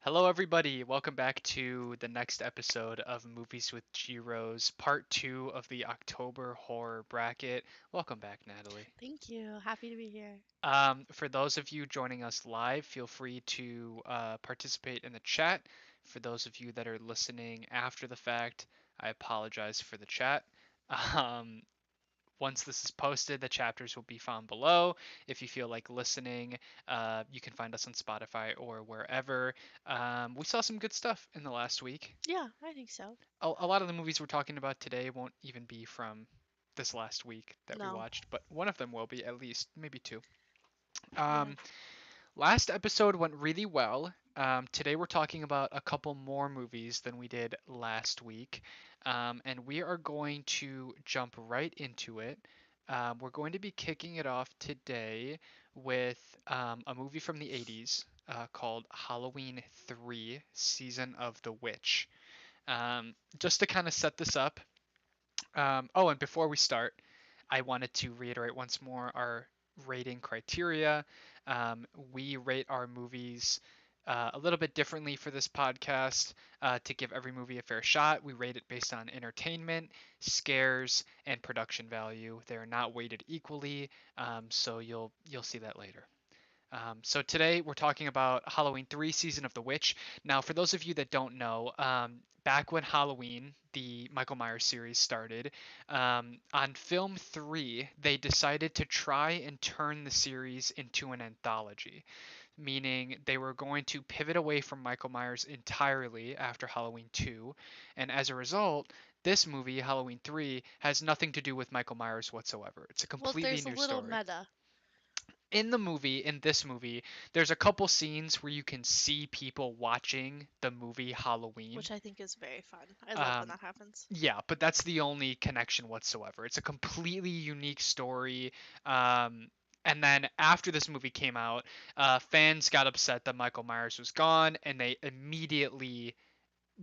Hello, everybody. Welcome back to the next episode of Movies with GRose, part two of the October horror bracket. Welcome back, Natalie. Thank you. Happy to be here. For those of you joining us live, feel free to participate in the chat. For those of you that are listening after the fact, I apologize for the chat. Um, Once this is posted, the chapters will be found below. If you feel like listening, you can find us on Spotify or wherever. We saw some good stuff in the last week. Yeah, I think so. A lot of the movies we're talking about today won't even be from this last week that we No. watched, but one of them will be, at least, maybe two. Yeah. Um, Last episode went really well. Today we're talking about a couple more movies than we did last week, and we are going to jump right into it. We're going to be kicking it off today with a movie from the 80s called Halloween 3 Season of the Witch. Just to kind of set this up, oh, and before we start, I wanted to reiterate once more our rating criteria. We rate our movies a little bit differently for this podcast to give every movie a fair shot. We rate it based on entertainment, scares, and production value. They're not weighted equally, so you'll see that later. So today we're talking about Halloween 3 Season of the Witch. Now, for those of you that don't know, back when Halloween, the Michael Myers series started, on film 3, they decided to try and turn the series into an anthology, meaning they were going to pivot away from Michael Myers entirely after Halloween 2. And as a result, this movie, Halloween 3, has nothing to do with Michael Myers whatsoever. It's a Well, completely there's a new little story. meta, In this movie, there's a couple scenes where you can see people watching the movie Halloween. which I think is very fun. I love when Um, that happens. yeah, but that's the only connection whatsoever. It's a completely unique story. And then after this movie came out, fans got upset that Michael Myers was gone, and they immediately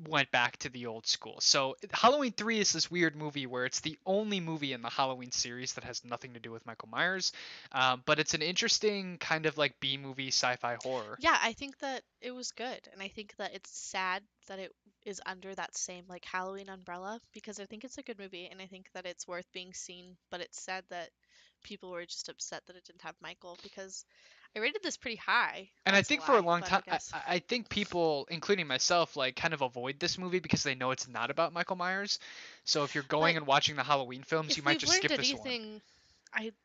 went back to the old school. So Halloween 3 is this weird movie where it's the only movie in the Halloween series that has nothing to do with Michael Myers. But it's an interesting kind of like B movie sci-fi horror. Yeah, I think that it was good, and I think that it's sad that it is under that same like Halloween umbrella because I think it's a good movie and I think that it's worth being seen, but it's sad that people were just upset that it didn't have Michael because I rated this pretty high. And I That's a think for a lie, long but I time, guess. I think people, including myself, like kind of avoid this movie because they know it's not about Michael Myers. So if you're going But and watching the Halloween films, you if might we've just learned skip this one. anything,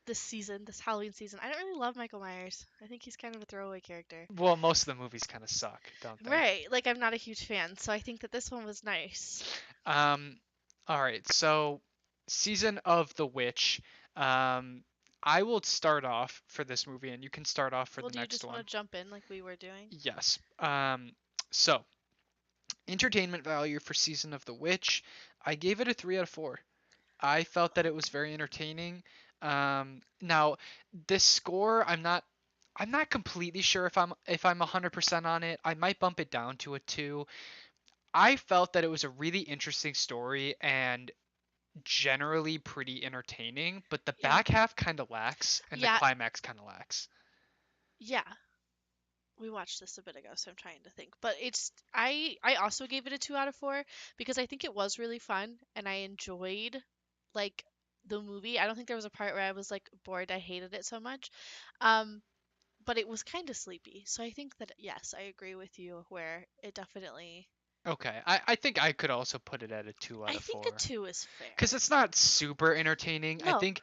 this season, this Halloween season, I don't really love Michael Myers. I think he's kind of a throwaway character. Well, most of the movies kind of suck, don't they? Right, like I'm not a huge fan, so I think that this one was nice. Um, all right, so season of the witch. Um, I will start off for this movie, and you can start off for Well, the do you next just want to one. jump in like we were doing? Yes. So entertainment value for season of the witch. I gave it a 3 out of 4. I felt that it was very entertaining. Now this score, I'm not completely sure if I'm 100% on it. I might bump it down to a 2. I felt that it was a really interesting story and generally pretty entertaining, but the Yeah. back half kind of lacks and the Yeah, climax kind of lacks. yeah. We watched this a bit ago, so I'm trying to think. But I also gave it a 2 out of 4 because I think it was really fun and I enjoyed like the movie. I don't think there was a part where I was like bored. I hated it so much. Um but it was kind of sleepy. So I think that yes, I agree with you where it definitely Okay, I think I could also put it at a 2 out I of think a 4 2 is because fair. it's not super entertaining. I No, think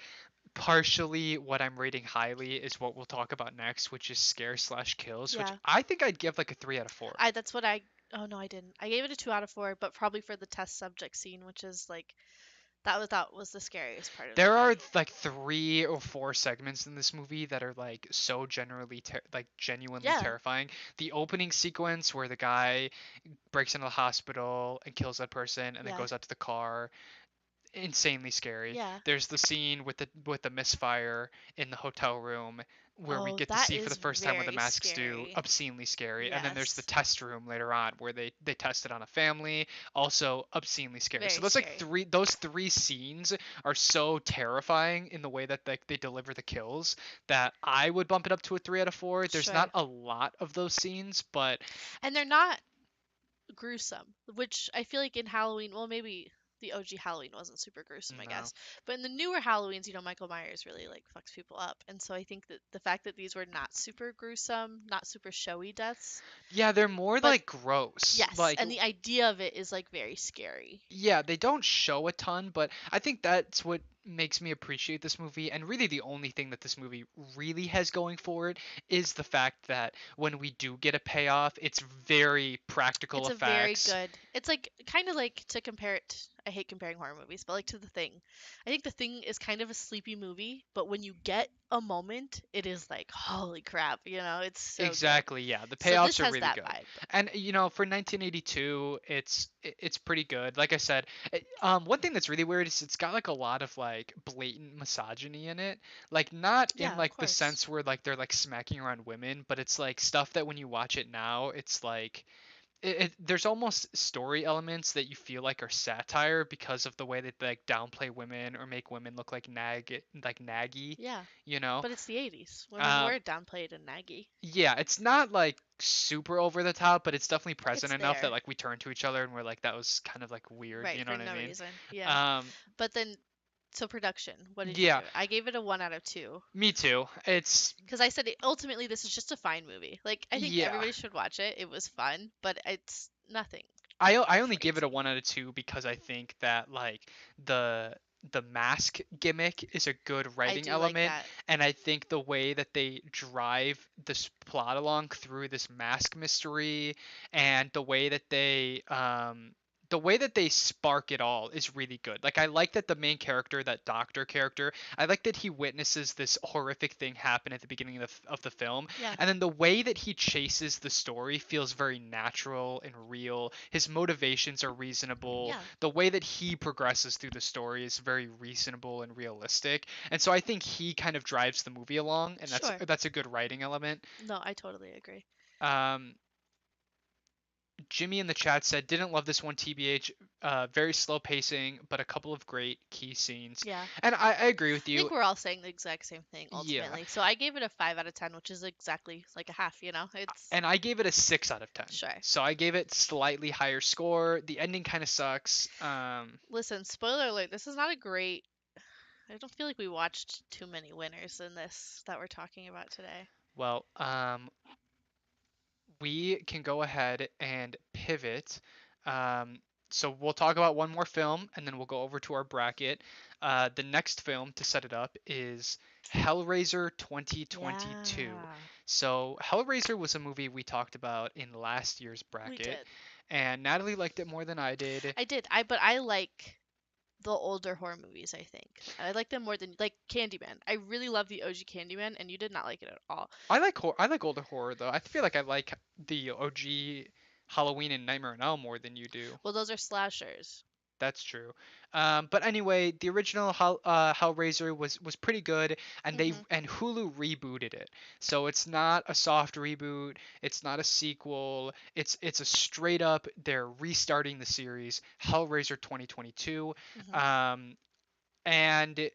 partially what I'm rating highly is what we'll talk about next, which is scare slash kills, which yeah. I think I'd give like a 3 out of 4. I that's what I Oh no, I didn't. I gave it a 2 out of 4, but probably for the test subject scene, which is like that was the scariest part of the There are movie. like 3 or 4 segments in this movie that are like so like genuinely Yeah. terrifying. The opening sequence where the guy breaks into the hospital and kills that person and then Yeah. goes out to the car, insanely scary. Yeah. There's the scene with the misfire in the hotel room. where we Oh, get to that see for the is first time what the very masks do, scary. obscenely scary. And then there's the Yes. test room later on where they test it on a family, also obscenely scary. So Very those like scary. three scenes are so terrifying in the way that they deliver the kills that I would bump it up to a 3 out of 4. There's not Sure. a lot of those scenes, but And they're not gruesome, which I feel like in Halloween, well, maybe the OG Halloween wasn't super gruesome, I no. guess. But in the newer Halloweens, Michael Myers really like fucks people up. And so I think that the fact that these were not super gruesome, not super showy deaths, Yeah, they're more but like gross. yes, Like and the idea of it is like very scary. yeah, they don't show a ton, but I think that's what makes me appreciate this movie. And really, the only thing that this movie really has going for it is the fact that when we do get a payoff, it's very practical It's a very effects. good. It's like kind of like to compare it. I hate comparing horror movies, but like to The Thing. I think The Thing is kind of a sleepy movie, but when you get a moment, it is like holy crap, it's so good. Exactly, yeah. The So this payoffs are has really that good. vibe. And for 1982, it's pretty good. Like I said, one thing that's really weird is it's got like a lot of like blatant misogyny in it. Like not in Yeah, of like the course. sense where like they're like smacking around women, but it's like stuff that when you watch it now, it's like there's almost story elements that you feel like are satire because of the way that they like downplay women or make women look like naggy, Yeah, you know. but it's the 80s. Women Um, were downplayed and naggy. yeah, it's not like super over the top, but it's definitely present It's enough that there, like we turn to each other and we're like that was kind of like weird, right, you know for what I no mean? reason. Yeah. Um, But then, so production, what did you yeah, give it? I gave it a 1 out of 2. me too. It's Because I said ultimately this is just a fine movie. Like I think yeah. everybody should watch it. It was fun, but it's nothing I only give it a crazy. 1 out of 2 because I think that like the the mask gimmick is a good I writing do like element, that. and I think the way that they drive this plot along through this mask mystery and the way that they spark it all is really good. Like I like that the main character, that doctor character, I like that he witnesses this horrific thing happen at the beginning of the film, Yeah, and then the way that he chases the story feels very natural and real. His motivations are reasonable. yeah, The way that he progresses through the story is very reasonable and realistic. And so I think he kind of drives the movie along, and sure. that's a good writing element. No, I totally agree. Um, Jimmy in the chat said didn't love this one, tbh. Very slow pacing, but a couple of great key scenes. Yeah. And I agree with I you. think we're all saying the exact same thing Yeah. ultimately. So I gave it a 5 out of 10, which is exactly like a half. It's And I gave it a 6 out of 10. sure. So I gave it slightly higher score. The ending kind of sucks. Listen, spoiler alert, this is not a great. I don't feel like we watched too many winners in this that we're talking about today. Well, we can go ahead and pivot. Um, so we'll talk about one more film, and then we'll go over to our bracket. The next film to set it up is Hellraiser 2022. Yeah, So Hellraiser was a movie we talked about in last year's we bracket, did. and Natalie liked it more than I did. I did. But I like the older horror movies, I think. I like them more than like Candyman. I really love the OG Candyman, and you did not like it at all. I like older horror though. I feel like I like the OG Halloween and Nightmare on Elm more than you do. Well, those are slashers. That's true. But anyway, the original Hellraiser was pretty good, and Hmm. Hulu rebooted it. So it's not a soft reboot. It's not a sequel. It's a straight up they're restarting the series, Hellraiser 2022. Hmm. Um, and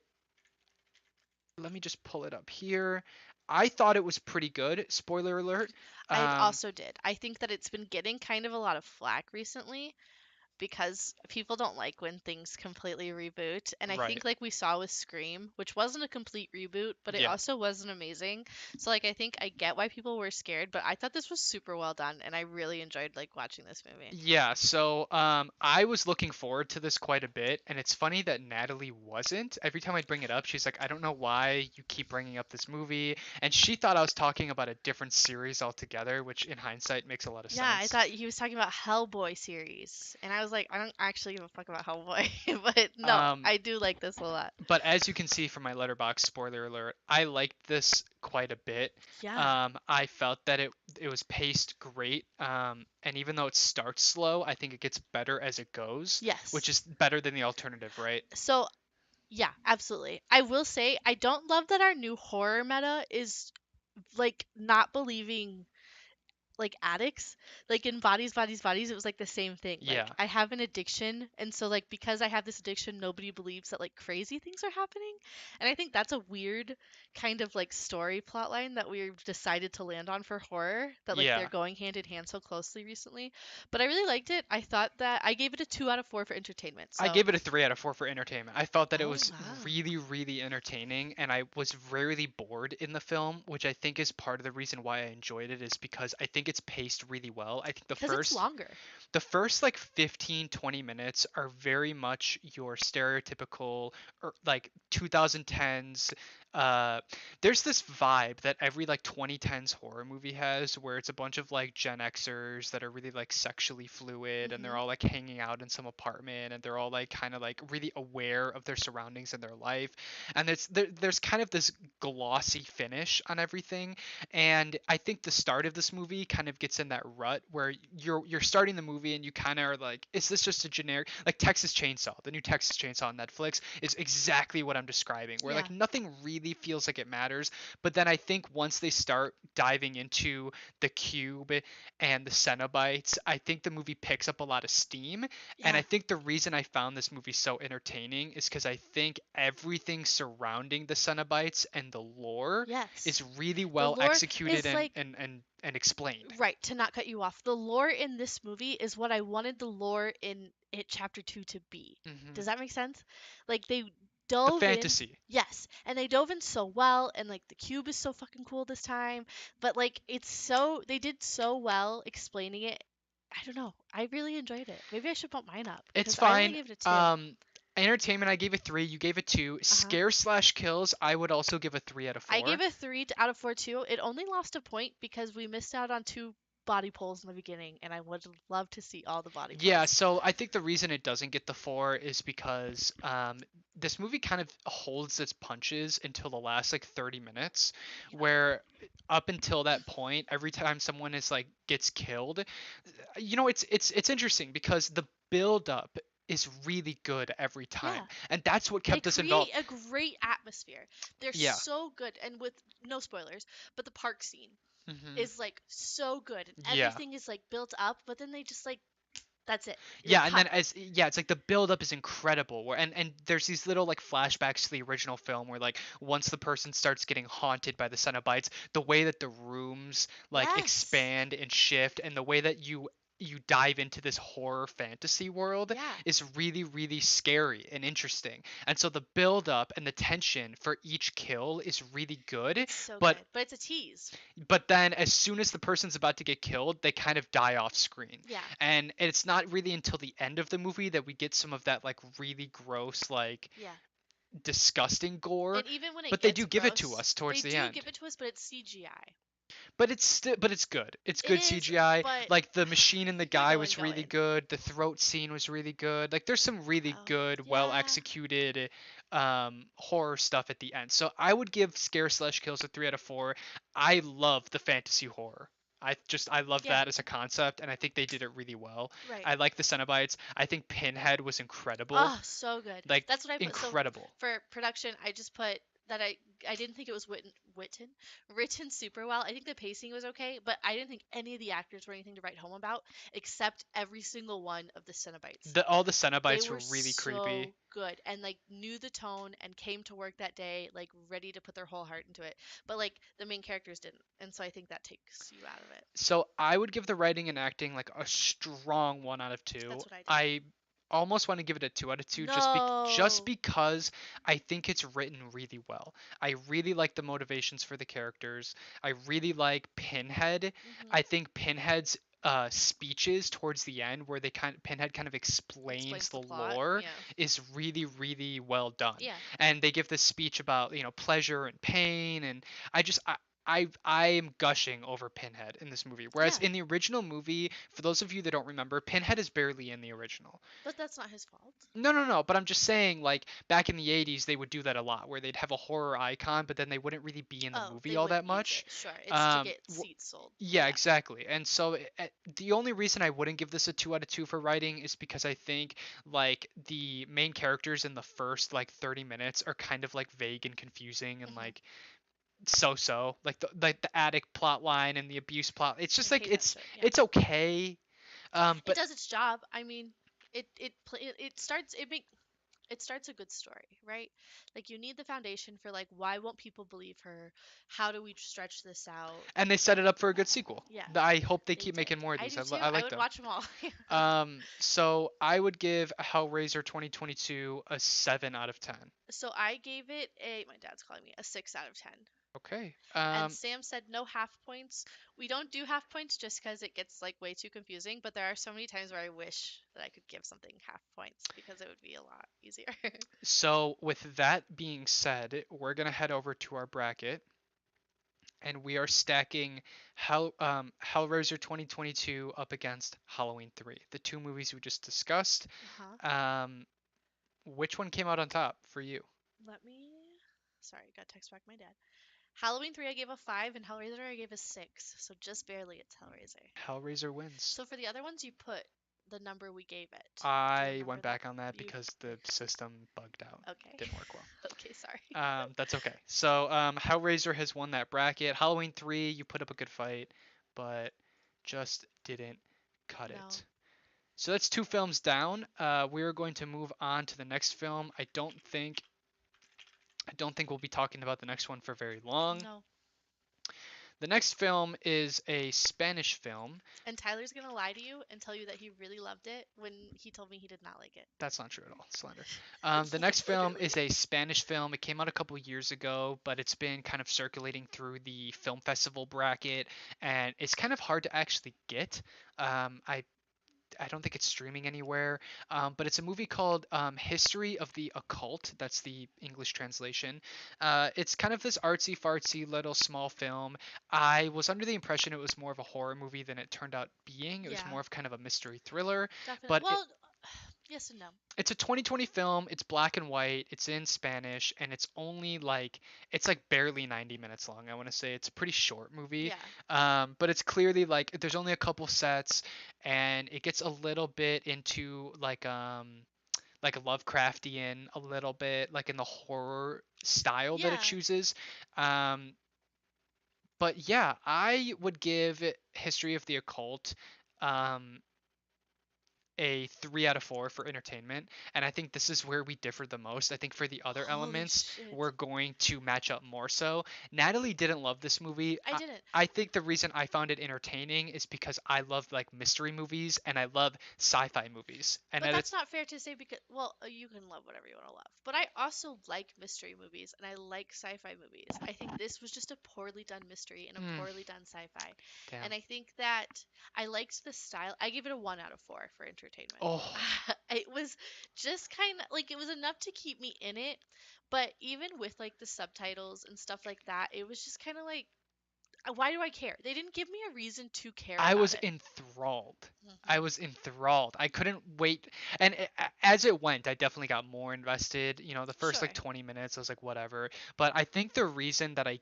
let me just pull it up here. I thought it was pretty good. Spoiler alert. I Um, also did. I think that it's been getting kind of a lot of flack recently because people don't like when things completely reboot. And I right. think like we saw with Scream, which wasn't a complete reboot, but it Yeah. also wasn't amazing. So like I think I get why people were scared, but I thought this was super well done and I really enjoyed like watching this movie. Yeah, so I was looking forward to this quite a bit, and it's funny that Natalie wasn't. Every time I'd bring it up, she's like, "I don't know why you keep bringing up this movie," and she thought I was talking about a different series altogether, which in hindsight makes a lot of Yeah, I sense. thought he was talking about Hellboy series. And I was like, I don't actually give a fuck about Hellboy. But no, Um, I do like this a lot. but as you can see from my letterbox, spoiler alert, I liked this quite a bit. Yeah. I felt that it was paced great, and even though it starts slow, I think it gets better as it goes, which Yes. is better than the alternative, right? So, yeah, absolutely. I will say I don't love that our new horror meta is like not believing like addicts, like in bodies, it was like the same thing. Like Yeah. I have an addiction, and so like because I have this addiction, nobody believes that like crazy things are happening. And I think that's a weird kind of like story plot line that we've decided to land on for horror, that like they're Yeah. going hand in hand so closely recently. But I really liked it. I thought that I gave it a 2 out of 4 for entertainment. I So, gave it a 3 out of 4 for entertainment. I felt that it oh was wow. really, really entertaining, and I was rarely bored in the film, which I think is part of the reason why I enjoyed it, is because I think it's paced really well. I think Because it's longer. the first like 15 20 minutes are very much your stereotypical like 2010s. uh there's this vibe that every like 2010s horror movie has, where it's a bunch of like Gen Xers that are really like sexually fluid, and they're Mm-hmm. all like hanging out in some apartment, and they're all like kind of like really aware of their surroundings and their life, and there's kind of this glossy finish on everything. And I think the start of this movie kind of gets in that rut where you're starting the movie and you kind of are like, is this just a generic, like Texas Chainsaw? The new Texas Chainsaw on Netflix is exactly what I'm describing, where Yeah. like nothing really feels like it matters. But then I think once they start diving into the cube and the Cenobites, I think the movie picks up a lot of steam. And I Yeah. think the reason I found this movie so entertaining is because I think everything surrounding the Cenobites and the lore Yes. is really The well lore executed is and like explained. right, to not cut you off. The lore in this movie is what I wanted the lore in it chapter 2 to be. Hmm. Does that make sense? Like they The dove in, fantasy. yes, and they dove in so well, and like the cube is so fucking cool this time, but like it's so they did so well explaining it. I don't know. I really enjoyed it. Maybe I should bump mine up It's because I only fine. gave it a 2. Um, Entertainment, I gave it 3. You gave it 2. Uh-huh. Scare slash kills, I would also give a 3 out of I 4. gave it 3 out of 4 too. It only lost a point because we missed out on 2 body pulls in the beginning, and I would love to see all the body Yeah, pulls. so I think the reason it doesn't get the 4 is because this movie kind of holds its punches until the last like 30 minutes, Yeah. where up until that point, every time someone is like gets killed, it's interesting because the build up is really good every time, Yeah. and that's what They kept us create involved. a great atmosphere. They're Yeah. so good, and with no spoilers, but the park scene Hmm. is like so good, and Yeah. everything is like built up, but then they just like that's it. You're Yeah, like and then cut. as yeah, it's like the build up is incredible. Where and there's these little like flashbacks to the original film where like once the person starts getting haunted by the Cenobites, the way that the rooms like Yes. expand and shift, and the way that you dive into this horror fantasy world Yeah. is really really scary and interesting. And so the build up and the tension for each kill is really good, It's so but good, but it's a tease. then as soon as the person's about to get killed, they kind of die off screen. Yeah. And it's not really until the end of the movie that we get some of that like really gross, like Yeah. disgusting gore, And even when it but they gets do give it to gross, us they towards the do end. give it to us, but it's CGI. But it's good. It's It good is, CGI. but Like the machine and the you're guy going, was really going. good. The throat scene was really good. Like there's some really Oh, good, well yeah. executed horror stuff at the end. So I would give Scare Slash Kills a 3 out of 4. I love the fantasy horror. I love Yeah. that as a concept, and I think they did it really well. Right. I like the Cenobites. I think Pinhead was incredible. Oh, so good. Like That's what I put. So incredible. for production, I just put that I didn't think it was written super well. I think the pacing was okay, but I didn't think any of the actors were anything to write home about, except every single one of the Cenobites. All the They Cenobites were were really creepy. so good and like knew the tone and came to work that day like ready to put their whole heart into it. But like the main characters didn't, and so I think that takes you out of it. So I would give the writing and acting like a strong 1 out of 2. That's what I did. I almost want to give it a 2 out of 2 just No. because I think it's written really well. I really like the motivations for the characters. I really like Pinhead. Mhm. I think Pinhead's speeches towards the end, where Pinhead kind of explains Explains the the plot. lore, Yeah. is really really well done. Yeah. And they give this speech about pleasure and pain, and I just I am gushing over Pinhead in this movie. Whereas Yeah. in the original movie, for those of you that don't remember, Pinhead is barely in the original. But that's not his fault. No, no, no. But I'm just saying, like back in the '80s, they would do that a lot, where they'd have a horror icon, but then they wouldn't really be in the Oh, movie they all that wouldn't use much. it. Sure. It's to Um, get seats sold. yeah, Yeah. exactly. And so the only reason I wouldn't give this a 2 out of 2 for writing is because I think like the main characters in the first like 30 minutes are kind of like vague and confusing, and Mhm. like so-so. Like the addict plot line and the abuse plot. It's I just like hate that shit. Yeah. it's okay. It But does its job. I mean, it starts it starts a good story, right? Like you need the foundation for like why won't people believe her? How do we stretch this out? and they set it up for a good sequel. Yeah, I hope they they keep did. making more of I these. do too. I I like would them. watch them all. So I would give Hellraiser 2022 a 7 out of 10. So I gave it a my dad's calling me a 6 out of 10. Okay. And Sam said no half points. We don't do half points just because it gets like way too confusing, but there are so many times where I wish that I could give something half points because it would be a lot easier. So with that being said, we're gonna head over to our bracket, and we are stacking Hellraiser 2022 up against Halloween 3, the two movies we just discussed. Uh-huh. Um, which one came out on top for you? Let me. Sorry, got text back my dad. Halloween 3 I gave a 5 and Hellraiser I gave a 6. So just barely it's Hellraiser. Hellraiser wins. So for the other ones you put the number we gave it. Do you I remember went that? back on that You because the system bugged out. Okay. Didn't work well. Okay, sorry. That's okay. So Hellraiser has won that bracket. Halloween 3, you put up a good fight, but just didn't cut No. it. So that's two films down. We are going to move on to the next film. I don't think we'll be talking about the next one for very long. No. The next film is a Spanish film. And Tyler's gonna lie to you and tell you that he really loved it when he told me he did not like it. That's not true at all. Slender. It's The next film literally. is a Spanish film. It came out a couple years ago, but it's been kind of circulating through the film festival bracket, and it's kind of hard to actually get. I don't think it's streaming anywhere, but it's a movie called History of the Occult. That's the English translation. It's kind of this artsy fartsy little small film. I was under the impression it was more of a horror movie than it turned out being. It was Yeah, more of kind of a mystery thriller, definitely. but Well, yes and no. it's a 2020 film. It's black and white. It's in Spanish, and it's like barely 90 minutes long. I want to say it's a pretty short movie, Yeah. but it's clearly like there's only a couple sets, and it gets a little bit into like a Lovecraftian, a little bit like in the horror style that it Yeah. chooses. Um, but yeah, I would give History of the Occult. Um, a 3 out of 4 for entertainment, and I think this is where we differ the most. I think for the other Holy elements shit. we're going to match up more. So Natalie didn't love this movie. I i, didn't. I think the reason I found it entertaining is because I love like mystery movies and I love sci-fi movies, and But that that's it's not fair to say because, well, you can love whatever you want to love. But I also like mystery movies and I like sci fi movies. I think this was just a poorly done mystery and a mm, poorly done sci fi. damn. And I think that I liked the style. I give it a 1 out of 4 for entertainment. Oh, It was just kind of like it was enough to keep me in it. But even with like the subtitles and stuff like that, it was just kind of like, why do I care? They didn't give me a reason to care I about was it. enthralled. I Hmm. was enthralled. I couldn't wait. And as it went, I definitely got more invested. The first like Sure. 20 minutes, I was like, whatever. But I think the reason that I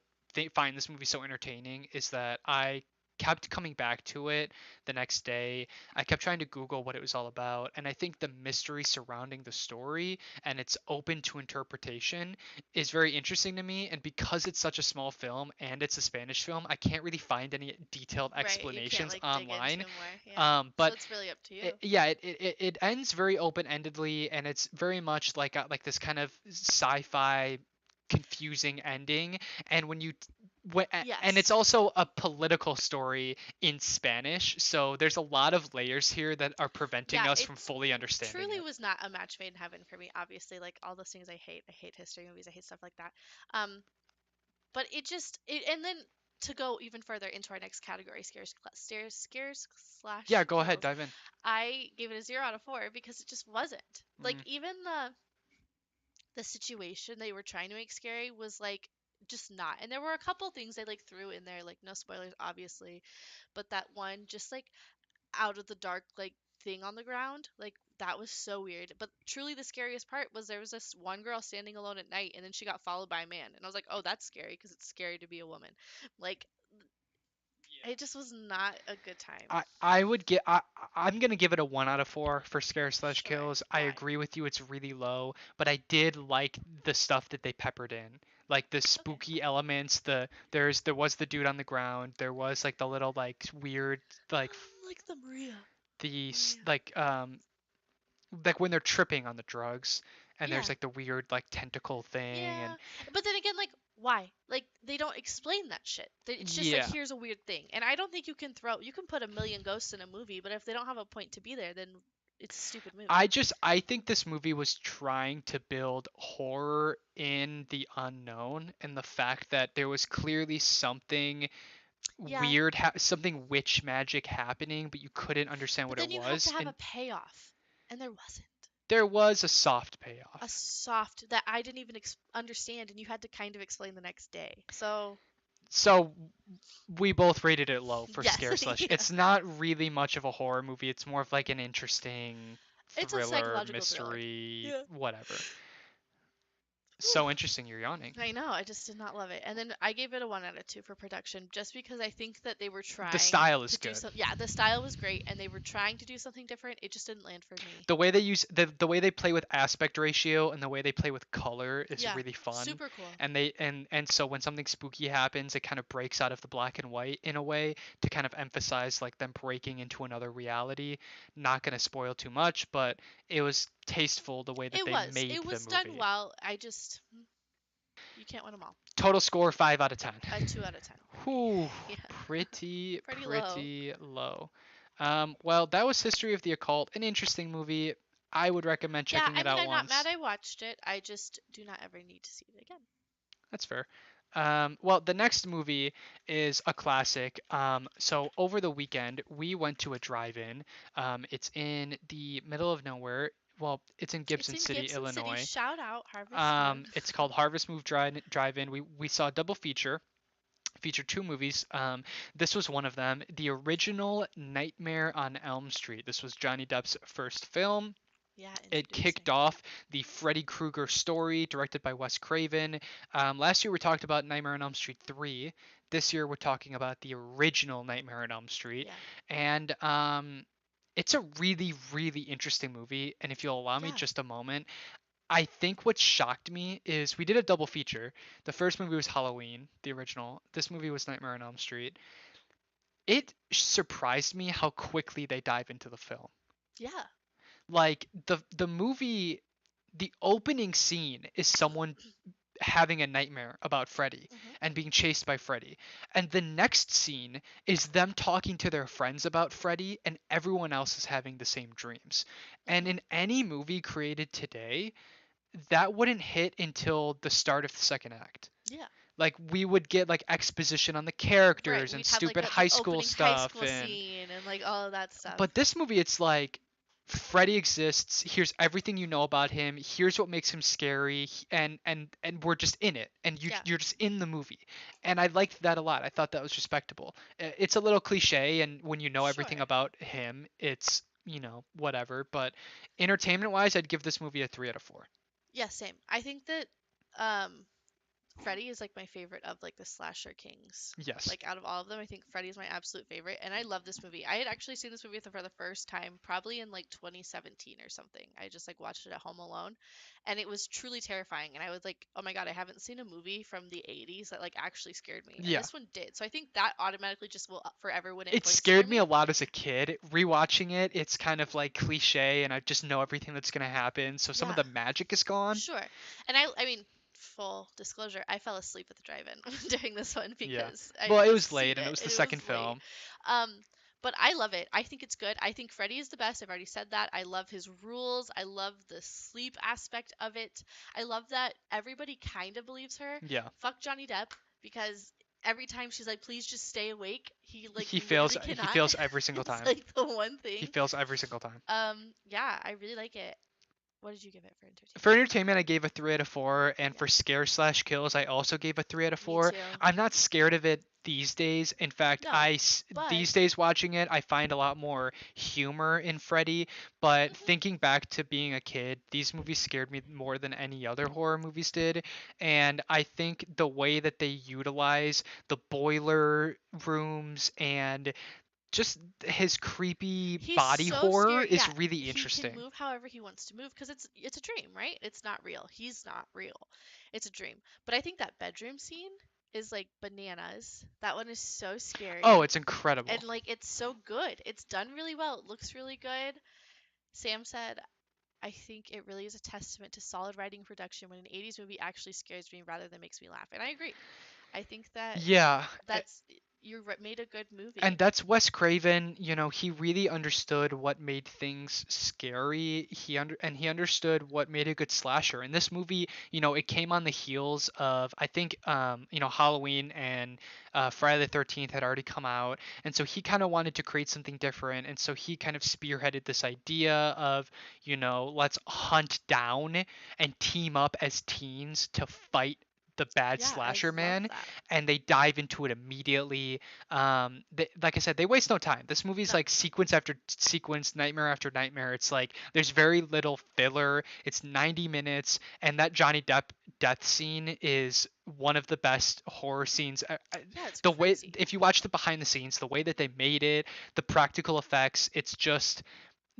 find this movie so entertaining is that I kept coming back to it the next day. I kept trying to Google what it was all about. And I think the mystery surrounding the story and it's open to interpretation is very interesting to me. And because it's such a small film and it's a Spanish film, I can't really find any detailed Right, you can't explanations like dig into online. more. Yeah. So But it's really up to you. yeah, it ends very open-endedly, and it's very much like this kind of sci-fi confusing ending. And and it's Yes. also a political story in Spanish, so there's a lot of layers here that are preventing Yeah, us it from fully understanding truly it. was not a match made in heaven for me. Obviously, like all those things I hate. I hate history movies. I hate stuff like that. Um, but and then to go even further into our next category, scares Yeah, slash go ahead, kills. dive in. I gave it a 0 out of 4 because it just wasn't. Like Mm, even the situation they were trying to make scary was like just not. And there were a couple things they like threw in there, like no spoilers, obviously, but that one just like out of the dark like thing on the ground, like that was so weird. But truly the scariest part was there was this one girl standing alone at night and then she got followed by a man. And I was like, "Oh, that's scary because it's scary to be a woman." Like it just was not a good time. I would get I'm gonna give it a 1 out of 4 for scare slash Sure. kills. I Why? agree with you, it's really low, but I did like the stuff that they peppered in. like the Okay. spooky elements. There was the dude on the ground. There was like the little like weird like Like the Maria. Maria. like like when they're tripping on the drugs, and there's Yeah. like the weird like tentacle thing. And Yeah. But then again, like, why? Like, they don't explain that shit. It's just like, yeah, here's a weird thing. And I don't think you can put a million ghosts in a movie, but if they don't have a point to be there, then it's a stupid movie. I think this movie was trying to build horror in the unknown, and the fact that there was clearly something Yeah. weird, something witch magic happening, but you couldn't understand But what it then you have to was. have a And payoff. And there wasn't. there was a soft A payoff. soft that I didn't even understand, and you had to kind of explain the next day. So, So we both rated it low for yes. scare slash. Yeah. It's not really much of a horror movie. It's more of like an interesting It's a thriller, psychological thriller. mystery, Yeah. whatever. Whew. So interesting, you're yawning. I know, I just did not love it. And then I gave it a 1 out of 2 for production just because I think that they were The trying style is to do good. some yeah, the style was great and they were trying to do something different. It just didn't land for me. The way they use the way they play with aspect ratio and the way they play with color is Yeah, really fun. super cool. And so when something spooky happens, it kind of breaks out of the black and white in a way to kind of emphasize like them breaking into another reality. Not going to spoil too much, but it was tasteful the way that It they was. made It the was done movie. well. You can't win them all. Total score 5 out of 10. A 2 out of 10 for me. Whew, Yeah, pretty low. pretty low. Well, that was History of the Occult, an interesting movie. I would recommend Yeah, checking I it mean, out I'm not mad once. I watched it. I just do not ever need to see it again. That's fair. Well, the next movie is a classic. So over the weekend, we went to a drive-in. It's in the middle of nowhere. Well, it's in It's Gibson in City, Gibson City. Illinois. Shout out Harvest Moon. It's called Harvest Move Drive-In. We saw a double featured two movies. This was one of them. The original Nightmare on Elm Street. This was Johnny Depp's first film. Yeah, It introducing. kicked off the Freddy Krueger story, directed by Wes Craven. Last year we talked about Nightmare on Elm Street 3. This year we're talking about the original Nightmare on Elm Street. Yeah. And it's a really, really interesting movie. And if you'll allow me Yeah. just a moment, I think what shocked me is we did a double feature. The first movie was Halloween, the original. This movie was Nightmare on Elm Street. It surprised me how quickly they dive into the film. Yeah. Like the movie, the opening scene is someone having a nightmare about Freddy Hmm. and being chased by Freddy. And the next scene is them talking to their friends about Freddy, and everyone else is having the same dreams. And Hmm. in any movie created today, that wouldn't hit until the start of the second act. Yeah. Like we would get like exposition on the Right. characters and We'd have like stupid the high school opening high stuff. school And scene and like all of that stuff. but this movie, it's like Freddy exists. Here's everything you know about him. Here's what makes him scary, and we're just in it, and Yeah. you're just in the movie, and I liked that a lot. I thought that was respectable. It's a little cliche, and when you know everything Sure. about him, it's whatever. But entertainment wise, I'd give this movie a 3 out of 4. Yeah, same. I think that um Freddy is like my favorite of like the slasher kings. Yes. Like out of all of them, I think Freddy is my absolute favorite, and I love this movie. I had actually seen this movie for the first time probably in like 2017 or something. I just like watched it at home alone, and it was truly terrifying. And I was like, oh my god, I haven't seen a movie from the 80s that like actually scared me, and Yeah. this one did. So I think that automatically just will forever win it It points for scared me me. a lot as a kid. Rewatching it, it's kind of like cliche, and I just know everything that's gonna happen. So some of Yeah, the magic is gone. sure. And I mean, full disclosure, I fell asleep at the drive-in during this one Yeah. because I Well, had it just was seen late, and it it was the and it was second late. film. Um, but I love it. I think it's good. I think Freddy is the best. I've already said that. I love his rules. I love the sleep aspect of it. I love that everybody kind of believes her. Yeah. Fuck Johnny Depp because every time she's like, "Please just stay awake," he like He fails. literally He cannot. fails every single It's time. like the one He thing. fails every single time. Yeah, I really like it. What did you give it for For entertainment? entertainment, I gave a 3 out of 4, and Yeah, for scare slash kills, I also gave a three out of me four. too. I'm not scared of it these days. In fact, No, but these days watching it, I find a lot more humor in Freddy. But mhm, thinking back to being a kid, these movies scared me more than any other horror movies did. And I think the way that they utilize the boiler rooms and just his creepy He's body so horror scary. is Yeah, really he can interesting. move however he wants to move because it's a dream, right? It's not real. He's not real. It's a dream. But I think that bedroom scene is like bananas. That one is so Oh, scary. it's incredible. And like it's so good. It's done really well. It looks really good. Sam said, I think it really is a testament to solid writing and production when an 80s movie actually scares me rather than makes me laugh. And I agree. I think that Yeah, that's made a good movie. and that's Wes Craven. He really understood what made things scary. He understood what made a good slasher. And this movie, it came on the heels of, I think, Halloween and Friday the 13th had already come out, and so he kind of wanted to create something different. And so he kind of spearheaded this idea of, let's hunt down and team up as teens to fight the bad Yeah, I slasher love man, that. and they dive into it immediately. Like I said, they waste no time. This movie's No. like sequence after sequence, nightmare after nightmare. It's like there's very little filler. It's 90 minutes, and that Johnny Depp death scene is one of the best horror scenes. Yeah, it's The way, crazy. if you watch the behind the scenes, the way that they made it, the practical effects, it's just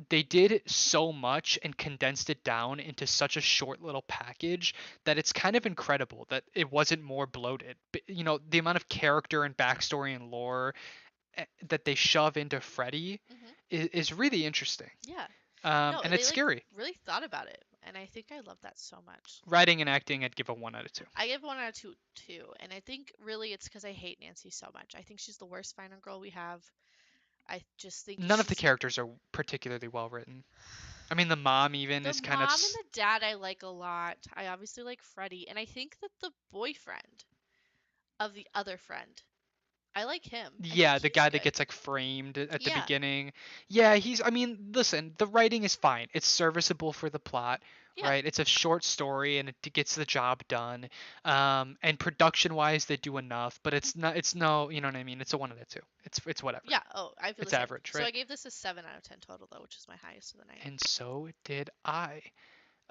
they did so much and condensed it down into such a short little package that it's kind of incredible that it wasn't more bloated. But, the amount of character and backstory and lore that they shove into Freddy Hmm. is really interesting. Yeah. No, And they it's like scary. really thought about it, and I think I love that so much. Writing and acting, I'd give a 1 out of 2. I give 1 out of 2 too, and I think really it's because I hate Nancy so much. I think she's the worst final girl we have. I just think None of the she's characters are particularly well written. I mean, the mom even the is kind of mom and the dad I like a lot. I obviously like Freddie, and I think that the boyfriend of the other friend, I like him. I think yeah, the he's guy that good. gets like framed at the Yeah, beginning. Yeah, I mean, listen, the writing is fine. It's serviceable for the plot, yeah, right? It's a short story and it gets the job done. And production wise, they do enough, but it's not. It's no, you know what I mean. It's a 1 out of 2. It's whatever. yeah. Oh, I feel the It's same. average, So right? I gave this a 7 out of 10 total though, which is my highest of the night. And so did I.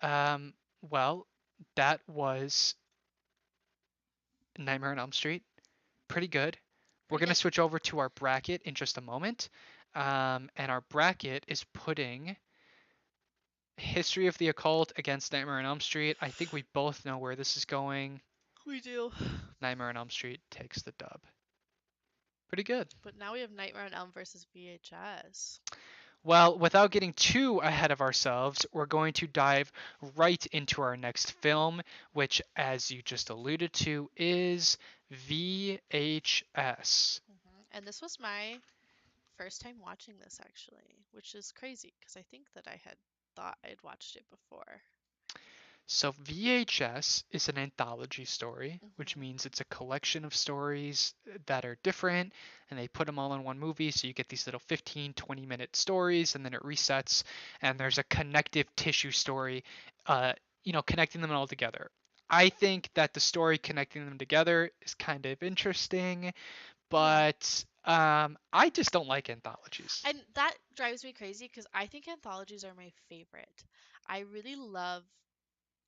Um, well, that was Nightmare on Elm Street. Pretty good. We're Pretty going to good. switch over to our bracket in just a moment. And our bracket is putting History of the Occult against Nightmare on Elm Street. I think we both know where this is going. We do. Nightmare on Elm Street takes the dub. Pretty good. But now we have Nightmare on Elm versus VHS. Well, without getting too ahead of ourselves, we're going to dive right into our next film, which, as you just alluded to, is VHS. And this was my first time watching this actually, which is crazy because I think that I had thought I'd watched it before. So VHS is an anthology story, which Hmm. means it's a collection of stories that are different and they put them all in one movie. So you get these little 15, 20-minute stories and then it resets and there's a connective tissue story, uh, connecting them all together. I think that the story connecting them together is kind of interesting, Yeah. but I just don't like anthologies. And that drives me crazy because I think anthologies are my favorite. I really love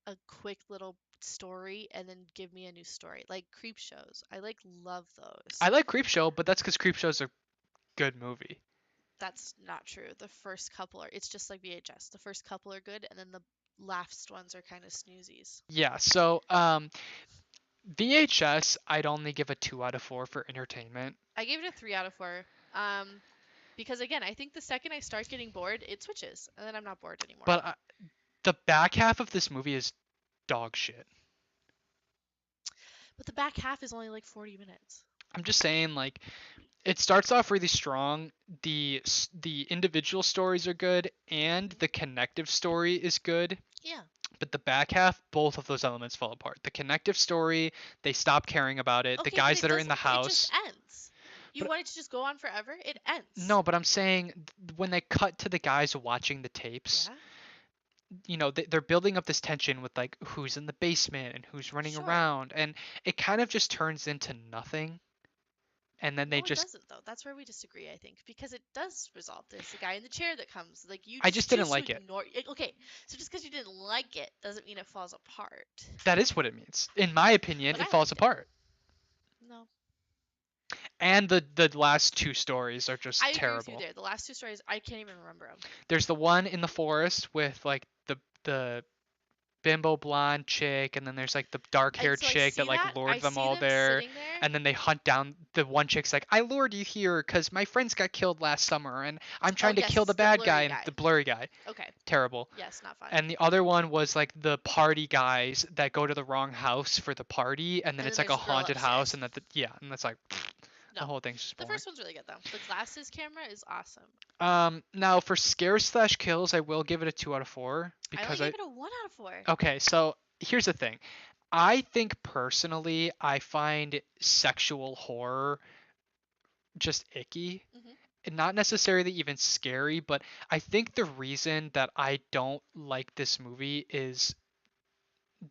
a quick little story and then give me a new story. Like creep shows. I like love those. I like Creepshow, but that's because Creepshow's a good movie. That's not true. The first couple are it's just like VHS. The first couple are good and then the last ones are kind of snoozies. Yeah, so VHS, I'd only give a 2 out of 4 for entertainment. I gave it a 3 out of 4. Um because again, I think the second I start getting bored, it switches and then I'm not bored anymore. But the back half of this movie is dog shit. But the back half is only like 40 minutes. I'm just saying, like, it starts off really strong. The individual stories are good, and Hmm. the connective story is good. Yeah. But the back half, both of those elements fall apart. The connective story, they stop caring about it. The Okay, but guys that are in the it just house, ends. You but want it to just go on forever? It ends. no, but I'm saying when they cut to the guys watching the tapes, Yeah, they're building up this tension with like who's in the basement and who's running sure. around, and it kind of just turns into nothing, and then they No, it just doesn't though. That's where we disagree, I think, because it does resolve. There's the guy in the chair that comes. Like you I just just didn't choose to like it. ignore. Okay, so just because you didn't like it doesn't mean it falls apart. That is what it means. In my opinion, But it I falls liked it. apart. No. And the last two stories are just I agree with you terrible. there. The last two stories, I can't even remember them. There's the one in the forest with like the bimbo blonde chick, and then there's like the dark And haired so I chick that see like that. I lured them see all them there, sitting there. and then they hunt down the one chick's like, I lured you here because my friends got killed last summer, and I'm Oh trying to yes, kill the it's the bad guy blurry and the guy. blurry guy. Okay. Terrible. Yes, not fun. And the other one was like the party guys that go to the wrong house for the party, and then And then it's like a there's a girl haunted house, upstairs. and yeah, and that's like the No, whole thing's just the boring. first one's really good though. The glasses camera is awesome. Now for scares slash kills, I will give it a 2 out of 4 I only because gave it a 1 out of 4. okay, so here's the thing. I think personally, I find sexual horror just icky. Hmm. And not necessarily even scary, but I think the reason that I don't like this movie is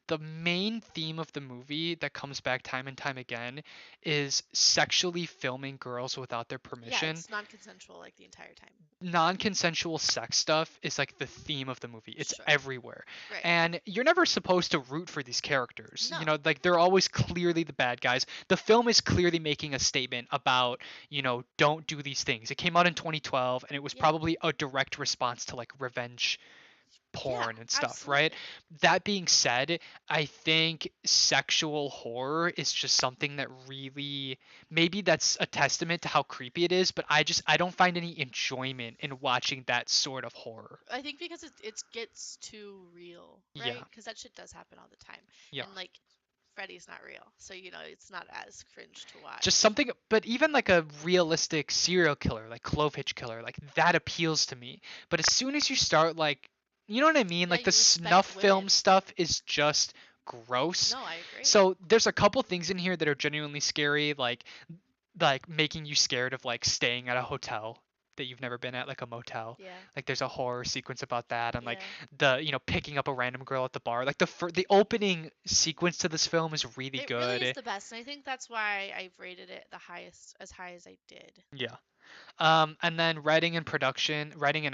the main theme of the movie that comes back time and time again is sexually filming girls without their Yeah, permission. it's non-consensual like the entire time. Non-consensual sex stuff is like the theme of the movie. It's Sure. everywhere. Right. And you're never supposed to root for these characters. No. Like they're always clearly the bad guys. The film is clearly making a statement about, don't do these things. It came out in 2012 and it was Yeah. probably a direct response to like revenge Yeah, porn and stuff, right? absolutely. That being said, I think sexual horror is just something that really maybe that's a testament to how creepy it is, but I don't find any enjoyment in watching that sort of horror. I think because it gets too real, Yeah. right? Because that shit does happen all the time. Yeah. And like Freddy's not real, so it's not as cringe to Just watch. something, but even like a realistic serial killer, like Clove Hitch Killer, like that appeals to me. But as soon as you start like, you know what I mean? Yeah, Like the you snuff respect film women. stuff is just gross. No, I agree. So there's a couple things in here that are genuinely scary, like making you scared of like staying at a hotel that you've never been at, like a motel. Yeah. Like there's a horror sequence about that, and like Yeah. the picking up a random girl at the bar. Like the opening sequence to this film is really It really is good. the best, and I think that's why I've rated it the highest, as high as I did. Yeah. And then writing and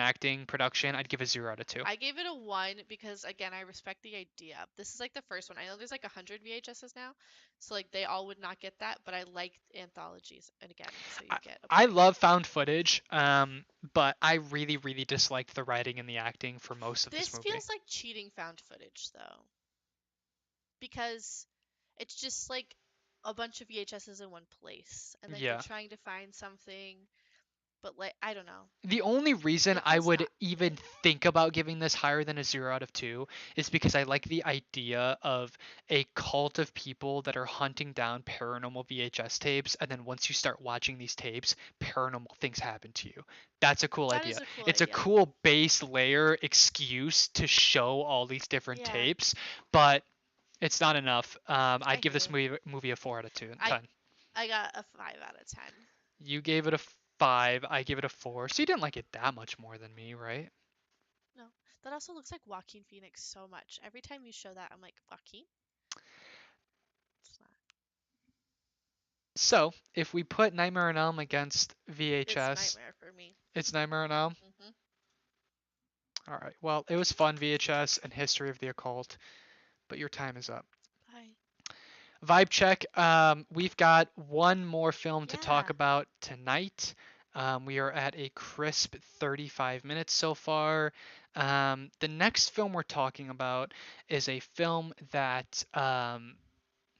acting production, I'd give a 0 out of 2. I gave it a 1 because again, I respect the idea. This is like the first one. I know there's like 100 VHSs now, so like they all would not get that, but I like anthologies, and again, so you I, get a I point. love found footage, but I really, really disliked the writing and the acting for most of this This movie. feels like cheating found footage though, because it's just like a bunch of VHSs in one place, and like you're Yeah. trying to find something, but like I don't know. The only reason It I feels would not even good. think about giving this higher than a 0 out of 2 is because I like the idea of a cult of people that are hunting down paranormal VHS tapes, and then once you start watching these tapes, paranormal things happen to you. That's a cool That idea. is a cool It's a idea. cool base layer excuse to show all these different Yeah, tapes, but it's not enough. I I'd give hear this you. movie a 4 out of 10. I I got a 5 out of 10. You gave it a 5. I give it a 4. So you didn't like it that much more than me, right? No, that also looks like Joaquin Phoenix so much. Every time you show that, I'm like, Joaquin? It's not. So if we put Nightmare on Elm against It's VHS, Nightmare for me. it's Nightmare on Elm. Hmm. All right. Well, it was fun, VHS and History of the Occult, but your time is up. Bye. Vibe check. We've got one more film to talk Yeah. about tonight. We are at a crisp 35 minutes so far. The next film we're talking about is a film that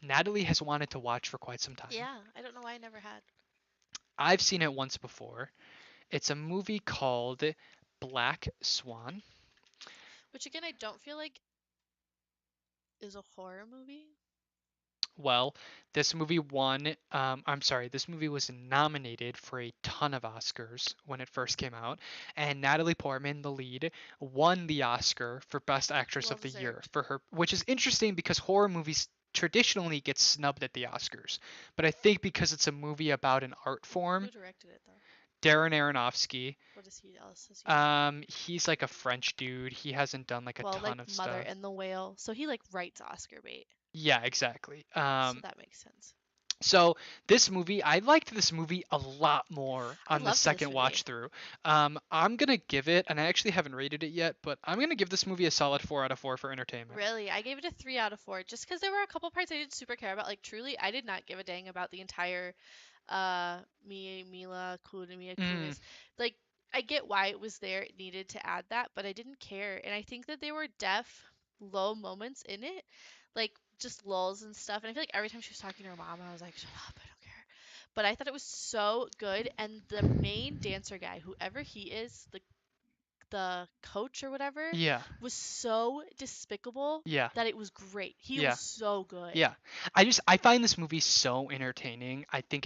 Natalie has wanted to watch for quite some time. Yeah. I don't know why I never had. I've seen it once before. It's a movie called Black Swan. Which again, I don't feel like is a horror movie. Well, this movie won. I'm sorry, this movie was nominated for a ton of Oscars when it first came out, and Natalie Portman, the lead, won the Oscar for Best Actress Well of the Year deserved. for her, which is interesting because horror movies traditionally get snubbed at the Oscars. But I think because it's a movie about an art Who form, directed it though? Darren Aronofsky, What is he else has he done? he's like a French dude. He hasn't done like a Well, like ton of Mother stuff. and the Whale. So he like writes Oscar bait. Yeah, exactly. So that makes sense. So this movie, I liked this movie a lot more I on the loved this second movie. watch through. I'm gonna give it, and I actually haven't rated it yet, but I'm gonna give this movie a solid 4 out of 4 for entertainment. Really, I gave it a 3 out of 4 just because there were a couple parts I didn't super care about. Like truly, I did not give a dang about the entire Mila Mm, Kunis. Like, I get why it was there. It needed to add that, but I didn't care. And I think that they were low moments in it, like just lulls and stuff. And I feel like every time she was talking to her mom, I was like, shut up, I don't care. But I thought it was so good. And the main dancer guy, whoever he is, the coach or whatever, yeah, was so despicable yeah, that it was great. He was yeah. so good. Yeah, I find this movie so entertaining. I think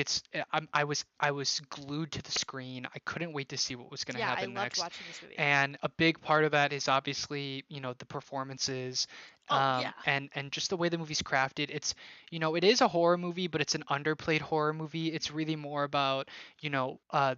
I was glued to the screen. I couldn't wait to see what was going to Yeah, I happen loved next. watching this movie. And a big part of that is obviously, the performances, Oh, yeah. and just the way the movie's crafted. It is a horror movie, but it's an underplayed horror movie. It's really more about,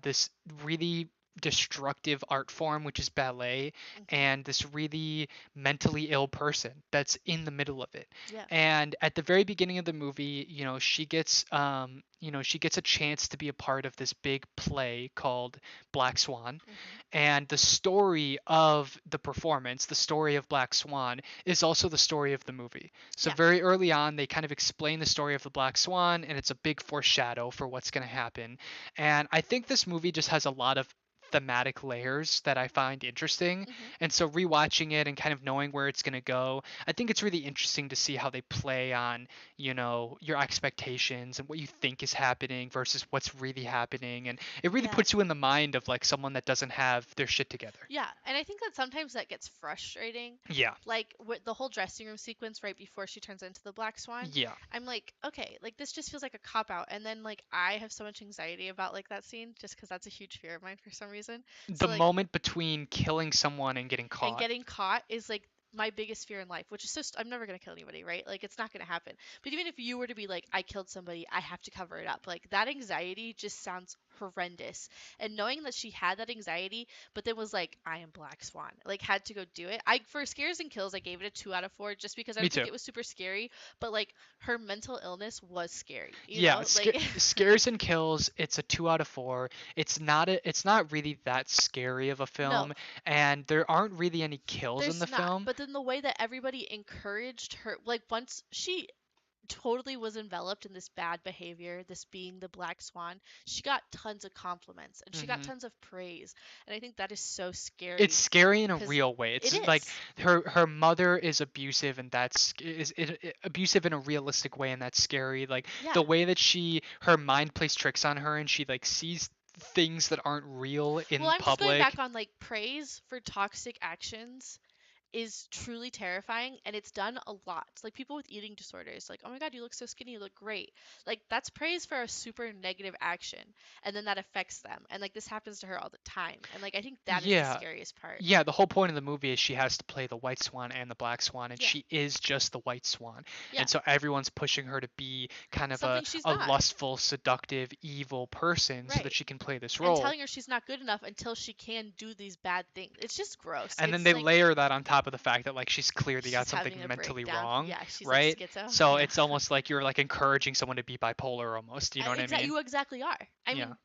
this really destructive art form, which is ballet, Hmm. and this really mentally ill person that's in the middle of it. Yeah. And at the very beginning of the movie, she gets a chance to be a part of this big play called Black Swan. Hmm. And the story of the performance, the story of Black Swan, is also the story of the movie. So Yeah. very early on, they kind of explain the story of the Black Swan, and it's a big foreshadow for what's going to happen. And I think this movie just has a lot of thematic layers that I find interesting. Hmm. And so rewatching it and kind of knowing where it's going to go, I think it's really interesting to see how they play on, your expectations and what you think is happening versus what's really happening. And it really Yeah. puts you in the mind of like someone that doesn't have their shit together. Yeah, and I think that sometimes that gets frustrating. Yeah. Like with the whole dressing room sequence right before she turns into the Black Swan, Yeah. I'm like, okay, like this just feels like a cop out. And then like I have so much anxiety about like that scene just because that's a huge fear of mine for some reason. The So like, moment between killing someone and getting and caught. getting caught is like my biggest fear in life, which is just I'm never gonna kill anybody, right? Like it's not gonna happen. But even if you were to be like, I killed somebody, I have to cover it up. Like that anxiety just sounds horrendous. And knowing that she had that anxiety, but then was like, I am Black Swan, like had to go do it. I for scares and kills, I gave it a 2 out of 4 just because I Me don't think too. it was super scary, but like her mental illness was scary, you Yeah, know? Like scares and kills. It's a 2 out of 4. It's not really that scary of a no, film, and there aren't really any kills in there's the not. film. But then the way that everybody encouraged her, like once she totally was enveloped in this bad behavior, this being the Black Swan, she got tons of compliments and she got Hmm. tons of praise. And I think that is so It's scary scary in a because real way. it It's like is. her mother is abusive, and abusive in a realistic way, and that's scary. Like Yeah. the way that her mind plays tricks on her, and she like sees things that aren't real Well, in I'm just going public. back on like praise for toxic actions is truly terrifying and it's done a lot. Like people with eating disorders, like, oh my God, you look so skinny, you look great. Like that's praise for a super negative action and then that affects them. And like this happens to her all the time. And like I think that is the Yeah, scariest part. yeah, the whole point of the movie is she has to play the white swan and the black swan, and Yeah. she is just the white swan. Yeah. And so everyone's pushing her to be kind of a, Something she's a not. lustful, seductive, evil person so that Right. she can play this And role. telling her she's not good enough until she can do these bad things. It's just gross. And then It's they like layer that on top of the fact that like she's clearly got she's having something a mentally breakdown. wrong, Yeah, she's like right? schizo. So Yeah. it's almost like you're like encouraging someone to be bipolar almost, you know what I mean? You exactly are. I Yeah. mean,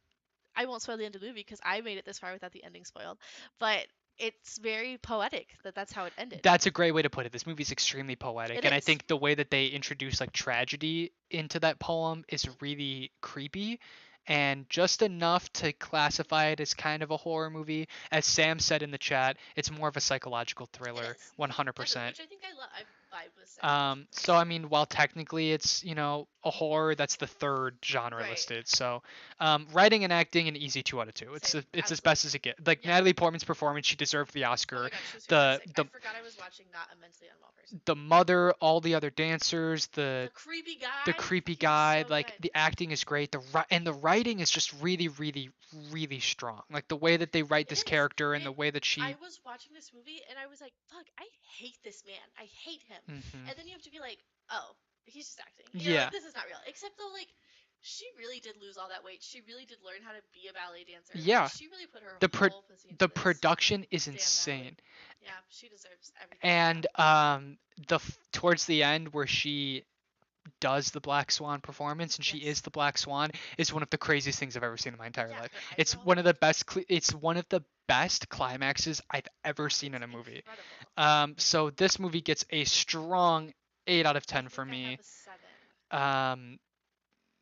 I won't spoil the end of the movie because I made it this far without the ending spoiled. But it's very poetic that that's how it ended. That's a great way to put it. This movie's extremely poetic, It and I is. think the way that they introduce like tragedy into that poem is really creepy and just enough to classify it as kind of a horror movie. As Sam said in the chat, it's more of a psychological It thriller, is. Definitely, 100%. which I think I love. I vibe with So I psychological mean, stuff. while technically it's a horror, that's the third genre Right. listed. So, writing and acting an easy 2 out of 2. It's Same. it's as best Absolutely. as it gets. Like Yeah. Natalie Portman's performance, she deserved the Oh my Oscar. God, she was The fantastic. I the forgot I was watching not a mentally unwell person. the mother, all the other dancers, The creepy the guy, creepy he was guy, so like good. the acting is great. And the writing is just really, really, really strong. Like the way that they write It this is. character and the And way that I she. was watching this movie and I was like, fuck, I hate this man. I hate him. Hmm. And then you have to be like, oh, he's just acting. You know, Yeah, like this is not real. Except though, like, she really did lose all that weight. She really did learn how to be a ballet dancer. Like, yeah. she really put her The pro- whole pussy into the this. production is Damn, Natalie. insane. Yeah, she deserves everything she got. And towards the end where she does the Black Swan performance and she Yes. is the Black Swan is one of the craziest things I've ever seen in my entire Yeah, life. her eyes It's are all one of the red. best. It's one of the best climaxes I've ever Yeah, seen in it's a movie. incredible. So this movie gets a strong 8 out of I 10 for think I have me. a 7. Um,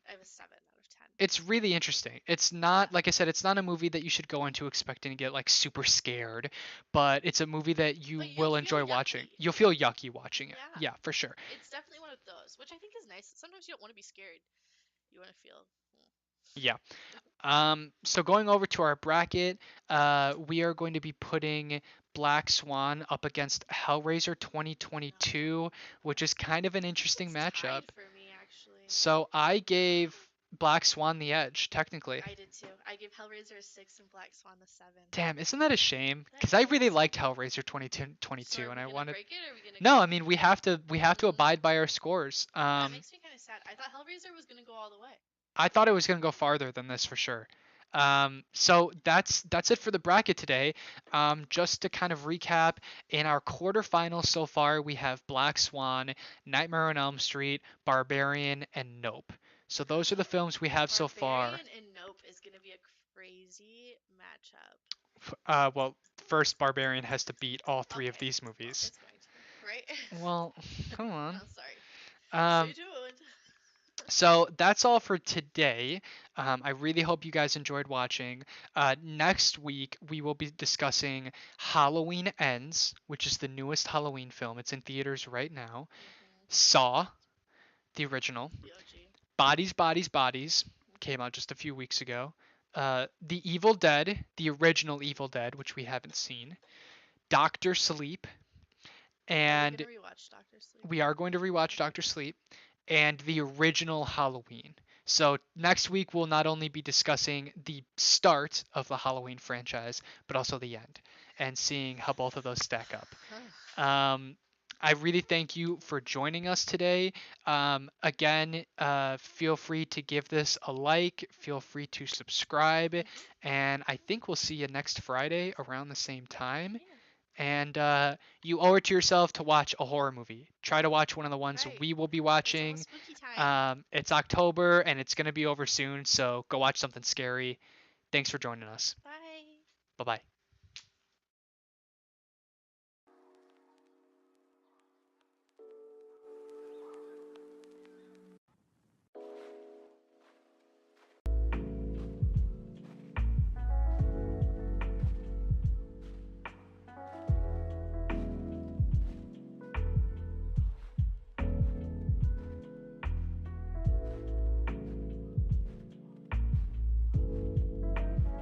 I have a 7 out of 10. It's really interesting. It's Yeah. not, like I said, it's not a movie that you should go into expecting to get like super scared, but it's a movie that you But you'll will feel enjoy watching. yucky. You'll feel yucky watching it. Yeah. Yeah, for sure. It's definitely one of those, which I think is nice. Sometimes you don't want to be scared. You want to feel. Yeah. So going over to our bracket, we are going to be putting Black Swan up against Hellraiser Oh. 2022, which is kind of an I think interesting it's matchup. tied for me, actually. So I gave Black Swan the edge, technically. I did too. I gave Hellraiser a 6 and Black Swan the 7. Damn, isn't that a shame? That Because I really is. liked Hellraiser 2022, So are and we I gonna wanted. break it or are we gonna No, keep. I mean we have to abide by our scores. That makes me kind of sad. I thought Hellraiser was gonna go all the way. I thought it was gonna go farther than this for sure. So that's it for the bracket today. Just to kind of recap, in our quarterfinals so far, we have Black Swan, Nightmare on Elm Street, Barbarian, and Nope. So those are the films we have so far. Barbarian and Nope is gonna be a crazy matchup. Well, first Barbarian has to beat all three of Okay. these Well, movies. it's going to, right? Well, come on. Oh, sorry. Stay Um, tuned. so that's all for today. I really hope you guys enjoyed watching. Next week, we will be discussing Halloween Ends, which is the newest Halloween film. It's in theaters right now. Saw, the original. The OG. Bodies, Bodies, Bodies came out just a few weeks ago. The Evil Dead, the original Evil Dead, which we haven't seen. Doctor Sleep, Are we gonna and rewatch Doctor Sleep? we are going to rewatch Okay. Doctor Sleep and the original Halloween. So next week we'll not only be discussing the start of the Halloween franchise, but also the end, and seeing how both of those stack up. Um, I really thank you for joining us today. Again, feel free to give this a like, feel free to subscribe, and I think we'll see you next Friday around the same time. Yeah. And you owe it to yourself to watch a horror movie. Try to watch one of the ones Right. we will be It's almost watching. spooky time. It's October and it's going to be over soon, so go watch something scary. Thanks for joining us. Bye. Bye bye.